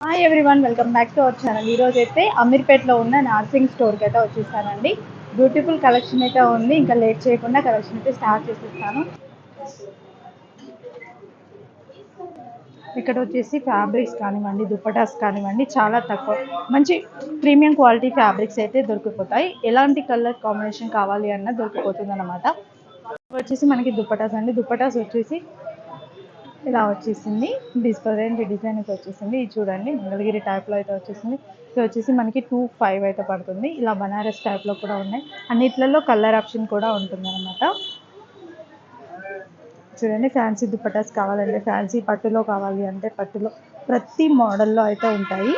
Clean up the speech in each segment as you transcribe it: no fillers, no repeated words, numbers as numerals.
Hi everyone, welcome back to our channel. ఈరోజు అయితే అమీర్పేట్లో ఉన్న నార్సింగ్ స్టోర్కి అయితే వచ్చేసానండి. బ్యూటిఫుల్ కలెక్షన్ అయితే ఉంది. ఇంకా లేట్ చేయకుండా కలెక్షన్ అయితే స్టార్ట్ చేసేస్తాను. ఇక్కడ వచ్చేసి ఫ్యాబ్రిక్స్ కానివ్వండి, దుపటాస్ కానివ్వండి, చాలా తక్కువ మంచి ప్రీమియం క్వాలిటీ ఫ్యాబ్రిక్స్ అయితే దొరికిపోతాయి. ఎలాంటి కలర్ కాంబినేషన్ కావాలి అన్న దొరికిపోతుంది అనమాట. వచ్చేసి మనకి దుపటాస్ అండి. దుపటాస్ వచ్చేసి ఇలా వచ్చేసింది. డిఫరెంట్ డిజైన్ అయితే వచ్చేసింది. ఇది చూడండి, మంగళగిరి టైప్లో అయితే వచ్చేసింది. ఇది వచ్చేసి మనకి 2,500 అయితే పడుతుంది. ఇలా బనారస్ టైప్లో కూడా ఉన్నాయి. అన్నిట్లలో కలర్ ఆప్షన్ కూడా ఉంటుంది అనమాట. చూడండి, ఫ్యాన్సీ దుపటాస్ కావాలంటే ఫ్యాన్సీ, పట్టులో కావాలి అంటే పట్టులో, ప్రతి మోడల్లో అయితే ఉంటాయి.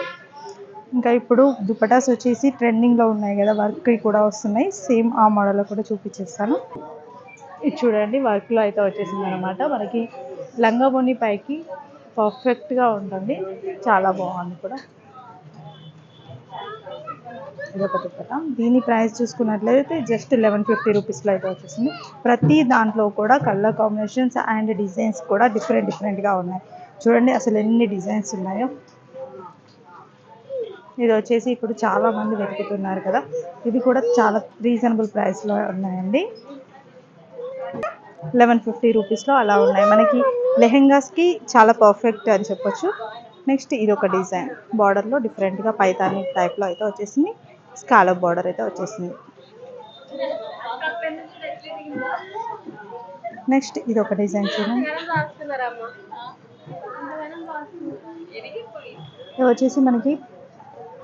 ఇంకా ఇప్పుడు దుపటాస్ వచ్చేసి ట్రెండింగ్లో ఉన్నాయి కదా, వర్క్ కూడా వస్తున్నాయి. సేమ్ ఆ మోడల్లో కూడా చూపించేస్తాను. ఇది చూడండి, వర్క్లో అయితే వచ్చేసింది అనమాట. మనకి లంగా ఓణి పైకి పర్ఫెక్ట్గా ఉంటుంది. చాలా బాగుంది కూడా. ఇదొక దుపట్టా. దీని ప్రైస్ చూసుకున్నట్లయితే జస్ట్ 1150 రూపీస్లో అయితే వచ్చేసింది. ప్రతి దాంట్లో కూడా కలర్ కాంబినేషన్స్ అండ్ డిజైన్స్ కూడా డిఫరెంట్గా ఉన్నాయి. చూడండి అసలు ఎన్ని డిజైన్స్ ఉన్నాయో. ఇది వచ్చేసి ఇప్పుడు చాలా మంది వెతుకుతున్నారు కదా, ఇది కూడా చాలా రీజనబుల్ ప్రైస్లో ఉన్నాయండి. 1150 రూపీస్లో అలా ఉన్నాయి. మనకి లెహెంగాస్కి చాలా పర్ఫెక్ట్ అని చెప్పొచ్చు. నెక్స్ట్ ఇది ఒక డిజైన్, బార్డర్లో డిఫరెంట్గా పైతాని టైప్లో అయితే వచ్చేసింది. స్కాలప్ బార్డర్ అయితే వచ్చేసింది. నెక్స్ట్ ఇది ఒక డిజైన్ చూడండి. ఇది వచ్చేసి మనకి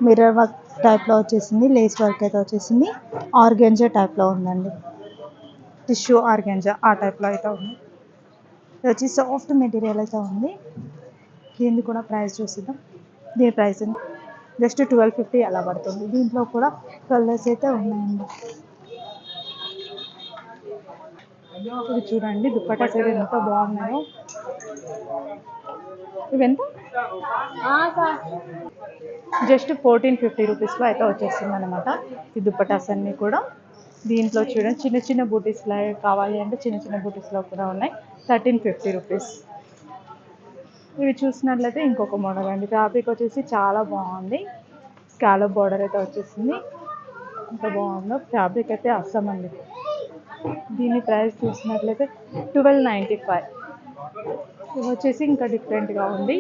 మిర్రర్ వర్క్ టైప్లో వచ్చేసింది. లేస్ వర్క్ అయితే వచ్చేసింది. ఆర్గెంజా టైప్లో ఉందండి. టిష్యూ ఆర్గెంజా ఆ టైప్లో అయితే ఉంది. ఇది వచ్చి సాఫ్ట్ మెటీరియల్ అయితే ఉంది. దీన్ని కూడా ప్రైస్ చూసిద్దాం. దీని ప్రైస్ జస్ట్ 1250 అలా పడుతుంది. దీంట్లో కూడా కలర్స్ అయితే ఉన్నాయండి. ఇది చూడండి, దుపట్టాస్ అయితే ఎంత బాగున్నాయో. ఇవెంత? జస్ట్ 1450 రూపీస్లో అయితే వచ్చేస్తుంది అనమాట. ఈ దుపట్టాస్ అన్నీ కూడా. దీంట్లో చూడండి, చిన్న చిన్న బూటీస్లో కావాలి అంటే చిన్న చిన్న బూటీస్లో కూడా ఉన్నాయి. 1350 రూపీస్. ఇవి చూసినట్లయితే ఇంకొక మోడల్ అండి. ఫ్యాబ్రిక్ వచ్చేసి చాలా బాగుంది. స్కాలప్ బార్డర్ అయితే వచ్చేసింది. ఎంత బాగుందో ఫ్యాబ్రిక్ అయితే అస్సం అండి. దీని ప్రైస్ చూసినట్లయితే 1295. ఇది వచ్చేసి ఇంకా డిఫరెంట్గా ఉంది.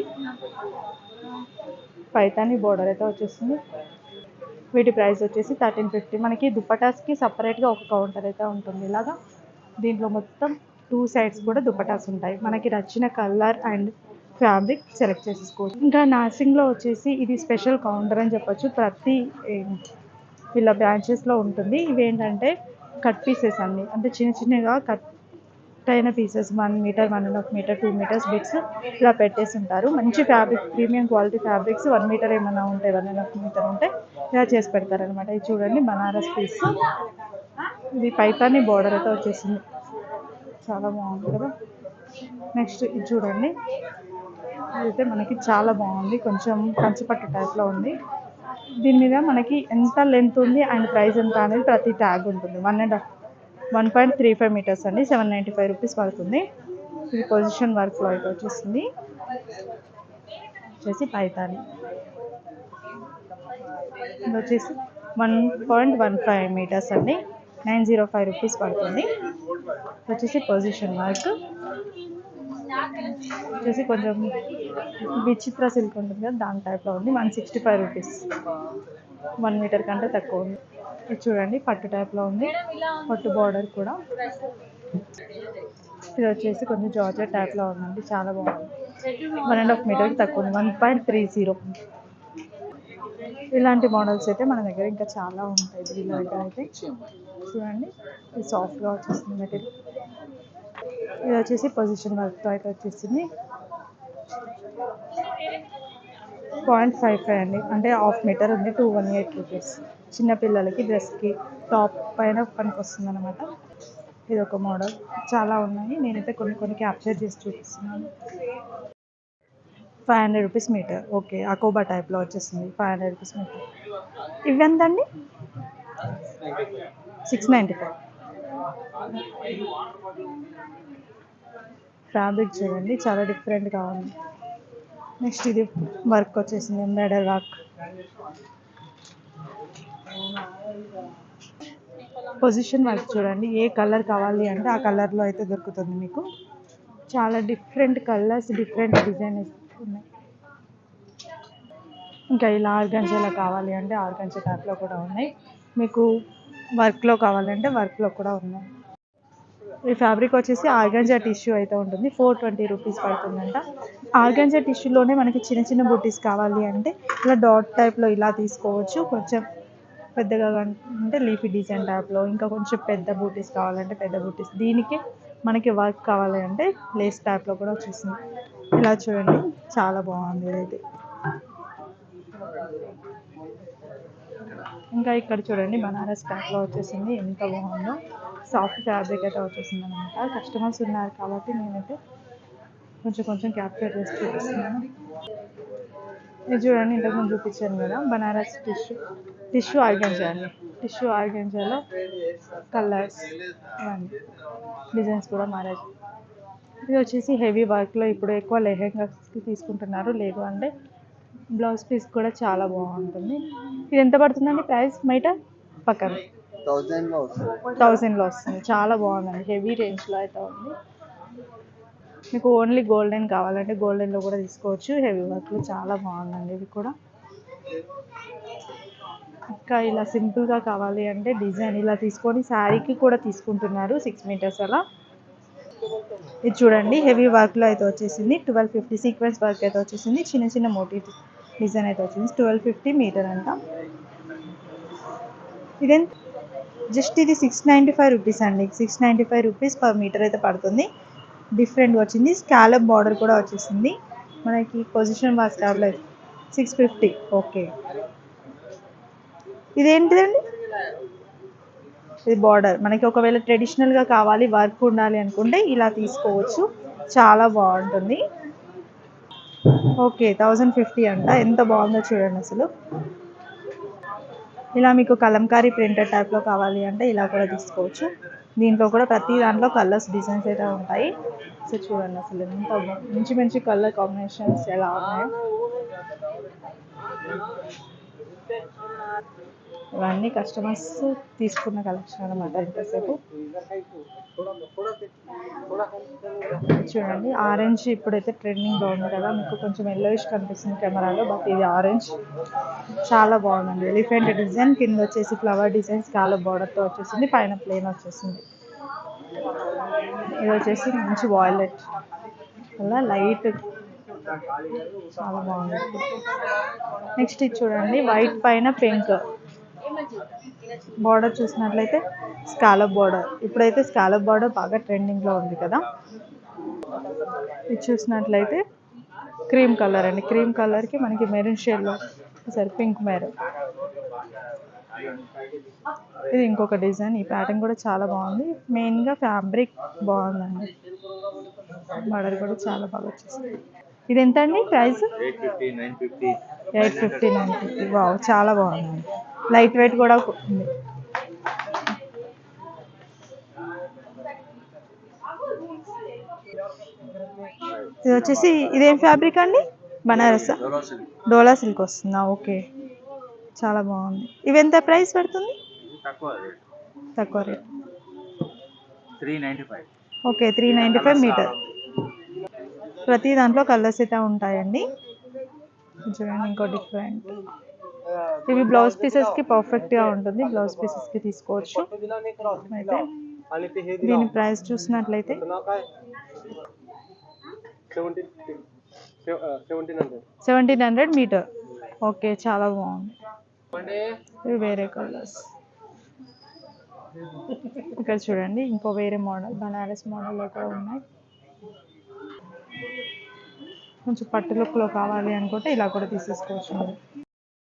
పైతాని బార్డర్ అయితే వచ్చేసింది. వీటి ప్రైస్ వచ్చేసి 1350. మనకి దుపటాస్కి సపరేట్గా ఒక కౌంటర్ అయితే ఉంటుంది ఇలాగా. దీంట్లో మొత్తం 2 సైడ్స్ కూడా దుపటాస్ ఉంటాయి. మనకి నచ్చిన కలర్ అండ్ ఫ్యాబ్రిక్ సెలెక్ట్ చేసేసుకోవచ్చు. ఇంకా నార్సింగ్లో వచ్చేసి ఇది స్పెషల్ కౌంటర్ అని చెప్పొచ్చు. ప్రతి వీళ్ళ బ్రాంచెస్లో ఉంటుంది. ఇవేంటంటే కట్ పీసెస్ అన్నీ, అంటే చిన్న చిన్నగా కట్ అయిన pieces 1 metre, 1.5 metre, 2 metres bits ఇలా పెట్టేసి ఉంటారు. మంచి fabric, premium quality fabrics 1 metre ఏమైనా ఉంటే, 1.5 మీటర్ ఉంటే ఇలా చేసి పెడతారనమాట. ఇది చూడండి, బనారస్ పీస్. ఇది పైతాని బార్డర్ అయితే వచ్చేసింది. చాలా బాగుంది కదా. నెక్స్ట్ ఇది చూడండి, ఇదైతే మనకి చాలా బాగుంది. కొంచెం కంచిపట్టు టైప్లో ఉంది. దీని మీద మనకి ఎంత లెంత్ ఉంది అండ్ ప్రైస్ ఎంత అనేది ప్రతి ట్యాగ్ ఉంటుంది. 1.35 మీటర్స్ అండి. 795 రూపీస్ పడుతుంది. ఇది పొజిషన్ వర్క్లో అయితే వచ్చేసింది. వచ్చేసి పైతాని. ఇది వచ్చేసి 1.15 మీటర్స్ అండి. 905 రూపీస్ పడుతుంది. వచ్చేసి పొజిషన్ వర్క్. వచ్చేసి కొంచెం విచిత్ర సిల్క్ ఉంటుంది కదా, దాని టైప్లో ఉంది. 165 రూపీస్. 1 మీటర్ కంటే తక్కువ ఉంది. ఇది చూడండి, పట్టు టైప్లో ఉంది. పట్టు బార్డర్ కూడా. ఇది వచ్చేసి కొంచెం జార్జెట్ టైప్లో ఉందండి. చాలా బాగుంది. 1.5 మీటర్కి తక్కువ ఉంది. 1.30. ఇలాంటి మోడల్స్ అయితే మన దగ్గర ఇంకా చాలా ఉంటాయి. వీళ్ళ దగ్గర అయితే చూడండి, ఇది సాఫ్ట్గా వచ్చేస్తుంది మెటీరియల్. ఇది వచ్చేసి పొజిషన్ వర్క్తో అయితే వచ్చేసింది. 0.55 అండి, అంటే హాఫ్ మీటర్ ఉంది. 218 రూపీస్. చిన్నపిల్లలకి డ్రెస్కి టాప్ పైన పనికి వస్తుంది అనమాట. ఇది ఒక మోడల్. చాలా ఉన్నాయి, నేనైతే కొన్ని క్యాప్చర్ చేసి చూపిస్తున్నాను. 500 రూపీస్ మీటర్. ఓకే, అకోబా టైప్లో వచ్చేసింది. 500 రూపీస్ మీటర్. ఇవి ఎంతండి? 695. ఫ్యాబ్రిక్ చూడండి, చాలా డిఫరెంట్గా ఉంది. నెక్స్ట్ ఇది వర్క్ వచ్చేసింది ఎంబ్రాయిడరీ వర్క్. పొజిషన్ వర్క్ చూడండి, ఏ కలర్ కావాలి అంటే ఆ కలర్లో అయితే దొరుకుతుంది మీకు. చాలా డిఫరెంట్ కలర్స్, డిఫరెంట్ డిజైన్స్ ఉన్నాయి. ఇంకా ఇలా ఆర్గంజాలో కావాలి అంటే ఆర్గంజా టైప్లో కూడా ఉన్నాయి. మీకు వర్క్లో కావాలంటే వర్క్లో కూడా ఉన్నాయి. ఈ ఫ్యాబ్రిక్ వచ్చేసి ఆర్గంజా టిష్యూ అయితే ఉంటుంది. 420 రూపీస్ పడుతుందంట. ఆర్గంజా టిష్యూలోనే మనకి చిన్న చిన్న బూటీస్ కావాలి అంటే ఇలా డాట్ టైప్లో ఇలా తీసుకోవచ్చు. కొంచెం పెద్దగా అంటే లీఫీ డిజైన్ టైప్లో, ఇంకా కొంచెం పెద్ద బూటీస్ కావాలంటే పెద్ద బూటీస్. దీనికి మనకి వర్క్ కావాలి అంటే లేస్ టైప్లో కూడా వచ్చేసింది. ఇలా చూడండి, చాలా బాగుంది ఇదైతే. ఇంకా ఇక్కడ చూడండి, బనారస్ టైప్లో వచ్చేసింది. ఎంత బాగుందో, సాఫ్ట్ ఫ్యాబ్రిక్ అయితే వచ్చేసింది అనమాట. కస్టమర్స్ ఉన్నారు కాబట్టి నేనైతే కొంచెం క్యాప్చర్ చేసి చూపిస్తున్నాను. ఇది చూడండి, ఇంతకుముందు చూపించాను కదా, బనారస్ టిష్యూ ఆర్గంజా అండి. టిష్యూ ఆర్గంజాలో కలర్స్ ఇవన్నీ డిజైన్స్ కూడా మారాయి. ఇది వచ్చేసి హెవీ వర్క్లో ఇప్పుడు ఎక్కువ లెహెంగాస్కి తీసుకుంటున్నారు, లేదు అంటే బ్లౌజ్ పీస్ కూడా చాలా బాగుంటుంది. ఇది ఎంత పడుతుందండి ప్రైస్? బయట పక్కన 1000లో వస్తుంది. చాలా బాగుందండి, హెవీ రేంజ్లో అయితే ఉంది. మీకు ఓన్లీ గోల్డెన్ కావాలంటే గోల్డెన్లో కూడా తీసుకోవచ్చు. హెవీ వర్క్లో చాలా బాగుందండి ఇది కూడా. ఇంకా ఇలా సింపుల్గా కావాలి అంటే డిజైన్ ఇలా తీసుకొని శారీకి కూడా తీసుకుంటున్నారు, 6 మీటర్స్ అలా. ఇది చూడండి, హెవీ వర్క్లో అయితే వచ్చేసింది. 1250 సీక్వెన్స్ వర్క్ అయితే వచ్చేసింది. చిన్న చిన్న మోటీ డిజైన్ అయితే వచ్చింది. 1250 మీటర్ అంట. ఇదేంత? జస్ట్ ఇది 695 రూపీస్ అండి. 695 రూపీస్ పర్ మీటర్ అయితే పడుతుంది. డిఫరెంట్ వచ్చింది. స్కాలప్ బార్డర్ కూడా వచ్చేసింది మనకి. పొజిషన్ వర్క్ స్టాబ్లో 650. ఓకే, ఇదేంటిదండి? ఇది బార్డర్. మనకి ఒకవేళ ట్రెడిషనల్గా కావాలి, వర్క్ ఉండాలి అనుకుంటే ఇలా తీసుకోవచ్చు, చాలా బాగుంటుంది. ఓకే, 1050 అంట. ఎంత బాగుందో చూడండి అసలు. ఇలా మీకు కలంకారీ ప్రింటర్ టైప్లో కావాలి అంటే ఇలా కూడా తీసుకోవచ్చు. దీంట్లో కూడా ప్రతి దాంట్లో కలర్స్, డిజైన్స్ అయితే ఉంటాయి. సో చూడండి అసలు ఎంత మంచి మంచి కలర్ కాంబినేషన్స్ ఎలా ఉన్నాయో. ఇవన్నీ కస్టమర్స్ తీసుకున్న కలెక్షన్ అనమాట. ఇంతసేపు చూడండి, ఆరెంజ్ ఇప్పుడైతే ట్రెండింగ్లో ఉంది కదా, మీకు కొంచెం ఎల్లోయిష్ కనిపిస్తుంది కెమెరాలో, బట్ ఇది ఆరెంజ్. చాలా బాగుందండి. ఎలిఫెంట్ డిజైన్, కింద వచ్చేసి ఫ్లవర్ డిజైన్, స్కాలప్ బార్డర్తో వచ్చేసింది, పైన ప్లేన్ వచ్చేసింది. ఇది వచ్చేసి మంచి వాయిలెట్ అలా లైట్, చాలా బాగుంది. నెక్స్ట్ ఇది చూడండి, వైట్ పైన పింక్ బార్డర్ చూసినట్లయితే స్కాలప్ బార్డర్. ఇప్పుడైతే స్కాలప్ బార్డర్ బాగా ట్రెండింగ్లో ఉంది కదా. ఇది చూసినట్లయితే క్రీమ్ కలర్ అండి. క్రీమ్ కలర్కి మనకి మెరూన్ షేడ్లో సరే పింక్ మెరూన్. ఇది ఇంకొక డిజైన్. ఈ ప్యాటర్న్ కూడా చాలా బాగుంది. మెయిన్గా ఫ్యాబ్రిక్ బాగుందండి. బార్డర్ కూడా చాలా బాగా వచ్చేసింది. ఇది ఎంత అండి ప్రైస్? 850 950. వావ్, చాలా బాగుందండి. లైట్ వెయిట్ కూడా ఉంది. ఇది వచ్చేసి ఇదేం ఫ్యాబ్రిక్ అండి? బనారస్ డోలా సిల్క్ వస్తుందా? ఓకే, చాలా బాగుంది. ఇవి ఎంత ప్రైస్ పడుతుంది? తక్కువ రేట్. 395. Okay, 395 metre. ప్రతి దాంట్లో కలర్స్ అయితే ఉంటాయండి. చూడండి, ఇంకో డిఫరెంట్. ఇవి బ్లౌజ్ పీసెస్కి పర్ఫెక్ట్గా ఉంటుంది, బ్లౌజ్ పీసెస్కి తీసుకోవచ్చు. అయితే దీని ప్రైస్ చూసినట్లయితే 1700 మీటర్. ఓకే, చాలా బాగుంది. ఇవి వేరే కలర్స్. ఇక్కడ చూడండి, ఇంకో వేరే మోడల్, బనారస్ మోడల్లో కూడా ఉన్నాయి. కొంచెం పట్టు లుక్లో కావాలి అనుకుంటే ఇలా కూడా తీసేసుకోవచ్చు.